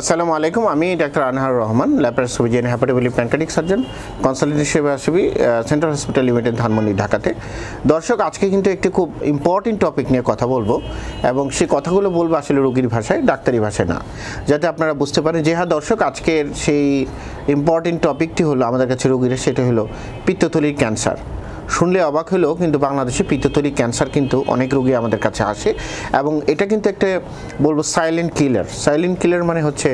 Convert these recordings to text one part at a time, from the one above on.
আসসালামু আলাইকুম, আমি ডাক্তার Anhar Rahman, laparoscopy and hepatobiliary pancreatic surgeon, consultant হিসেবে আসবি সেন্ট্রাল হসপিটাল লিমিটেড, ধানমন্ডি, ঢাকাতে। দর্শক, আজকে কিন্তু একটি খুব ইম্পর্টেন্ট টপিক নিয়ে কথা বলবো এবং সেই কথাগুলো বলবো আসলে রোগীর ভাষায়, ডাক্তারি ভাষায় না, যাতে আপনারা বুঝতে পারেন। যে হ্যাঁ দর্শক, আজকের সেই ইম্পর্টেন্ট টপিকটি হলো আমাদের কাছে রোগীরা, সেটা হলো পিত্তথলির ক্যান্সার। শুনলে অবাক হলেও কিন্তু বাংলাদেশে পিত্তথলি ক্যান্সার কিন্তু অনেক রোগী আমাদের কাছে আসে এবং এটা কিন্তু একটা বলবো সাইলেন্ট কিলার। সাইলেন্ট কিলার মানে হচ্ছে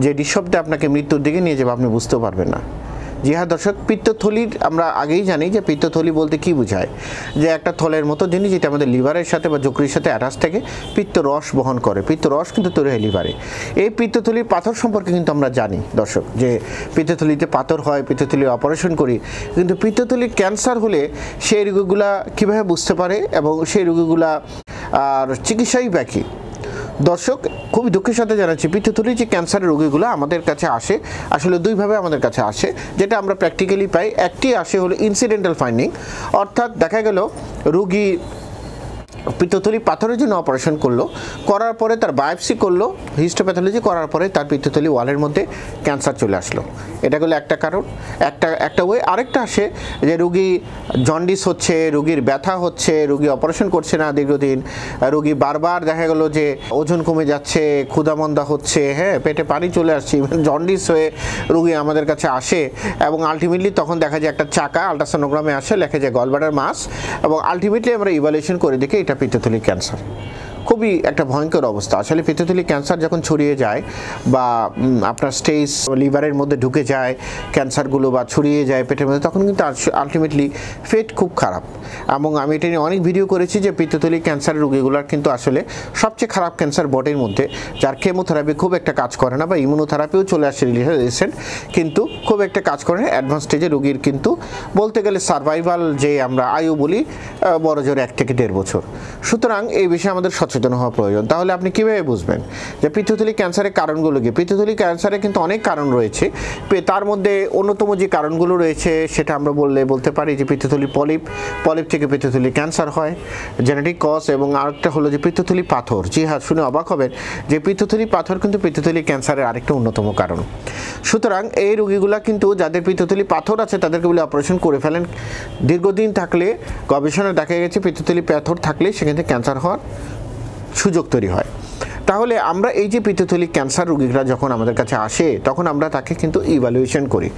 যে নিঃশব্দে আপনাকে মৃত্যুর দিকে নিয়ে যাবে, আপনি বুঝতেও পারবেন না। জি হ্যাঁ দর্শক, পিত্তথলির আমরা আগেই জানি যে পিত্তথলি বলতে কি বোঝায়, যে একটা থলের মতো জিনিস যেটা আমাদের লিভারের সাথে বা যকৃতের সাথে অ্যাটাচ থেকে পিত্ত রস বহন করে। পিত্ত রস কিন্তু তৈরি হয় লিভারে। এই পিত্তথলির পাথর সম্পর্কে কিন্তু আমরা জানি দর্শক, যে পিত্তথলিতে পাথর হয়, পিত্তথলির অপারেশন করি, কিন্তু পিত্তথলির ক্যান্সার হলে সেই রোগীগুলা কীভাবে বুঝতে পারে এবং সেই রোগীগুলা আর চিকিৎসাই বাকি। দর্শক, খুবই দুঃখের সাথে জানাচ্ছি, পিত্তথলির যে ক্যান্সারের রোগীগুলো আমাদের কাছে আসে, আসলে দুইভাবে আমাদের কাছে আসে, যেটা আমরা প্র্যাকটিক্যালি পাই। একটি আসে হলো ইনসিডেন্টাল ফাইন্ডিং, অর্থাৎ দেখা গেল রোগী পিত্তথলি পাথরের জন্য অপারেশন করলো, করার পরে তার বায়োপসি করলো, হিস্টোপ্যাথোলজি করার পরে তার পিত্তথলি ওয়ালের মধ্যে ক্যান্সার চলে আসলো। এটা হলো একটা কারণ, একটা ওয়ে। আরেকটা আসে যে রোগী জন্ডিস হচ্ছে, রোগীর ব্যথা হচ্ছে, রোগী অপারেশন করছে না দীর্ঘদিন, রোগী বারবার দেখা গেল যে ওজন কমে যাচ্ছে, ক্ষুধামন্দা হচ্ছে, হ্যাঁ পেটে পানি চলে আসছে, জন্ডিস হয়ে রোগী আমাদের কাছে আসে এবং আলটিমেটলি তখন দেখা যায় একটা চাকা আল্ট্রাসোনোগ্রামে আসে, লেখা যায় গলব্লাডার মাস, এবং আলটিমেটলি আমরা ইভালুয়েশন করে দেখি এটা পিত্তথলি ক্যান্সার। খুবই একটা ভয়ঙ্কর অবস্থা। আসলে পিত্তথলি ক্যান্সার যখন ছড়িয়ে যায় বা আপনার স্টেজ লিভারের মধ্যে ঢুকে যায় ক্যান্সারগুলো বা ছড়িয়ে যায় পেটের মধ্যে, তখন কিন্তু আলটিমেটলি ফেট খুব খারাপ। এবং আমি এটা নিয়ে অনেক ভিডিও করেছি যে পিত্তথলি ক্যান্সারের রোগীগুলোর কিন্তু আসলে সবচেয়ে খারাপ ক্যান্সার বডির মধ্যে, যার কেমোথেরাপি খুব একটা কাজ করে না বা ইমিউনোথেরাপিও চলে আসে রিসেন্ট, কিন্তু খুব একটা কাজ করে না। অ্যাডভান্স স্টেজে রোগীর কিন্তু বলতে গেলে সার্ভাইভাল যে আমরা আয়ু বলি বড় জোর 1 থেকে 1.5 বছর। সুতরাং এই বিষয়ে আমাদের সচেতন হওয়া প্রয়োজন। তাহলে আপনি কীভাবে বুঝবেন যে পিত্তথলি ক্যান্সারের কারণগুলো কি? পিত্তথলি ক্যান্সারে কিন্তু অনেক কারণ রয়েছে, তার মধ্যে অন্যতম যে কারণগুলো রয়েছে সেটা আমরা বলতে পারি যে পিত্তথলি পলিপ থেকে পিত্তথলি ক্যান্সার হয়, জেনেটিক কজ। এবং আরেকটা হলো যে পিত্তথলি পাথর। জি হ্যাঁ, শুনে অবাক হবেন যে পিত্তথলি পাথর কিন্তু পিত্তথলি ক্যান্সারের আরেকটা অন্যতম কারণ। সুতরাং এই রোগীগুলা কিন্তু যাদের পিত্তথলি পাথর আছে তাদেরকে বলে অপারেশন করে ফেলেন। দীর্ঘদিন থাকলে গবেষণায় দেখা গেছে পিত্তথলি পাথর থাকলে সেখান থেকে ক্যান্সার হওয়ার সুযোগ তৈরি হয়। তাহলে আমরা এই যে পিত্তথলি ক্যান্সার রোগীরা যখন আমাদের কাছে আসে, তখন আমরা তাকে কিন্তু ইভ্যালুয়েশন করি।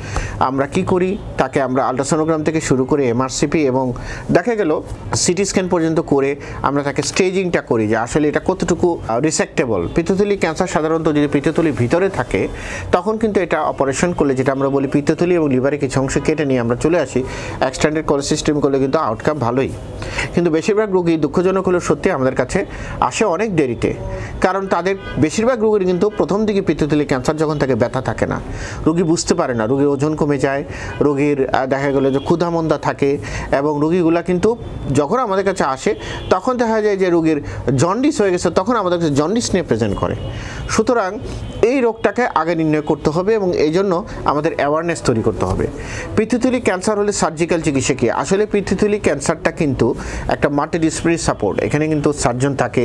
আমরা কি করি, তাকে আমরা আল্ট্রাসোনোগ্রাম থেকে শুরু করে এমআরসিপি এবং দেখা গেল সিটি স্ক্যান পর্যন্ত করে আমরা তাকে স্টেজিংটা করি যে আসলে এটা কতটুকু রিসেক্টেবল। পিত্তথলি ক্যান্সার সাধারণত যদি পিত্তথলির ভিতরে থাকে তখন কিন্তু এটা অপারেশন করলে, যেটা আমরা বলি পিত্তথলি এবং লিভারে কিছু অংশ কেটে নিয়ে আমরা চলে আসি, এক্সটেন্ডেড কোলেসিস্টেম করলে কিন্তু আউটকাম ভালোই। কিন্তু বেশিরভাগ রোগী, দুঃখজনক হলেও সত্যি, আমাদের কাছে আসে অনেক দেরিতে। কারণ তাদের বেশিরভাগ রোগীর কিন্তু প্রথম দিকে পিত্তথলি ক্যান্সার যখন থাকে ব্যথা থাকে না, রোগী বুঝতে পারে না, রোগীর ওজন কমে যায়, রোগীর দেখা গেল যে ক্ষুধামন্দা থাকে, এবং রোগীগুলা কিন্তু যখন আমাদের কাছে আসে তখন দেখা যায় যে রোগীর জন্ডিস হয়ে গেছে, তখন আমাদের কাছে জন্ডিস নিয়ে প্রেজেন্ট করে। সুতরাং এই রোগটাকে আগে নির্ণয় করতে হবে এবং এই জন্য আমাদের অ্যাওয়ারনেস তৈরি করতে হবে। পিত্তথলি ক্যান্সার হলে সার্জিক্যাল চিকিৎসা কি? আসলে পিত্তথলি ক্যান্সারটা কিন্তু একটা মাল্টিডিসিপ্লিনারি সাপোর্ট। এখানে কিন্তু সার্জন থাকে,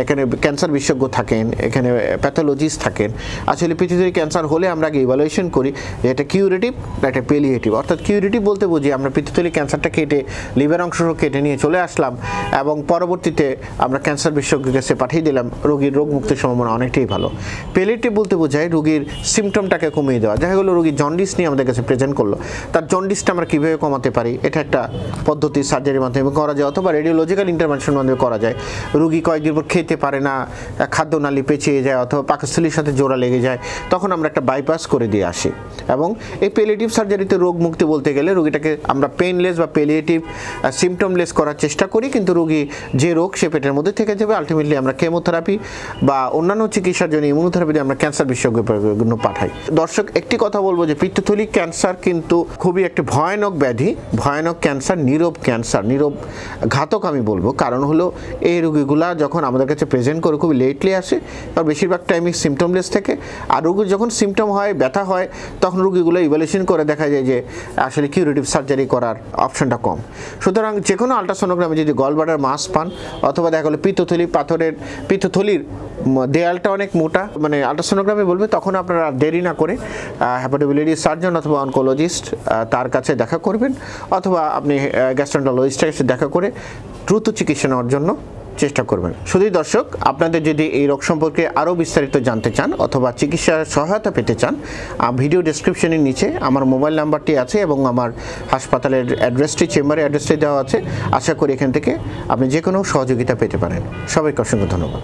এখানে ক্যান্সার বিশেষজ্ঞ থাকেন, এখানে প্যাথোলজিস্ট থাকেন। আসলে পিত্তথলি ক্যান্সার হলে আমরা আগে ইভ্যালুয়েশন করি যে এটা কিউরেটিভ না এটা পেলিয়েটিভ। অর্থাৎ কিউরেটিভ বলতে বুঝি আমরা পিত্তথলি ক্যান্সারটা কেটে লিভার অংশ কেটে নিয়ে চলে আসলাম এবং পরবর্তীতে আমরা ক্যান্সার বিশেষজ্ঞের কাছে পাঠিয়ে দিলাম, রোগীর রোগ মুক্তির সম্ভাবনা অনেকটাই ভালো। পেলিয়েটিভ বলতে বোঝায় রোগীর সিমটমটাকে কমিয়ে দেওয়া। দেখা গেলো রোগীর জন্ডিস নিয়ে আমাদের কাছে প্রেজেন্ট করলো, তার জন্ডিসটা আমরা কীভাবে কমাতে পারি, এটা একটা পদ্ধতি সার্জারির মাধ্যমে করা যায় অথবা রেডিওলজিক্যাল ইন্টারভেনশনের মাধ্যমে করা যায়। রোগী কয়েকদিন পর খেতে পারে না, খাদ্যনালী পেঁচিয়ে যায় অথবা পাকস্থলীর সাথে জোড়া লেগে যায়, তখন আমরা একটা বাইপাস করে দিয়ে আসি। এবং এই পেলিয়েটিভ সার্জারিতে রোগ মুক্তি বলতে গেলে রোগীটাকে আমরা পেইনলেস বা পেলিয়েটিভ সিমটমলেস করার চেষ্টা করি, কিন্তু রোগী যে রোগ সে পেটের মধ্যে থেকে যাবে। আলটিমেটলি আমরা কেমোথেরাপি বা অন্যান্য চিকিৎসার জন্য ইমিউনোথেরাপি দিয়ে আমরা ক্যান্সার বিশেষজ্ঞের জন্য পাঠাই। দর্শক, একটি কথা বলবো যে পিত্তথলি ক্যান্সার কিন্তু খুবই একটি ভয়ানক ব্যাধি, ভয়ানক ক্যান্সার, নীরব ক্যান্সার, নীরব ঘাতক আমি বলবো। কারণ হলো এই রোগীগুলা যখন আমাদের কাছে প্রেজেন্ট করে খুবই লেটলি আসে, আর বেশিরভাগ টাইমই সিমটমলেস থাকে। আর রোগীর যখন সিমটম হয়, ব্যথা হয়, তখন রোগীগুলো ইভ্যালুয়েশন করে দেখা যায় যে আসলে কিউরেটিভ সার্জারি করার অপশনটা কম। সুতরাং যে কোনো আল্ট্রাসোনোগ্রামে যদি গলব্লাডার মাস পান অথবা দেখা গেলো পিত্তথলির দেয়ালটা অনেক মোটা, মানে আল্ট্রাসোনোগ্রামে বলবে, তখন আপনারা দেরি না করে হ্যাপাটোবিলিটি সার্জন অথবা অনকোলজিস্ট তার কাছে দেখা করবেন, অথবা আপনি গ্যাস্ট্রোএন্টারোলজিস্টের কাছে দেখা করে দ্রুত চিকিৎসা নেওয়ার জন্য চেষ্টা করবেন। শুধুই দর্শক, আপনাদের যদি এই রোগ সম্পর্কে আরও বিস্তারিত জানতে চান অথবা চিকিৎসার সহায়তা পেতে চান, ভিডিও ডেসক্রিপশনের নিচে আমার মোবাইল নাম্বারটি আছে এবং আমার হাসপাতালের অ্যাড্রেসটি, চেম্বারের অ্যাড্রেসটি দেওয়া আছে। আশা করি এখান থেকে আপনি যে কোনো সহযোগিতা পেতে পারেন। সবাইকে অসংখ্য ধন্যবাদ।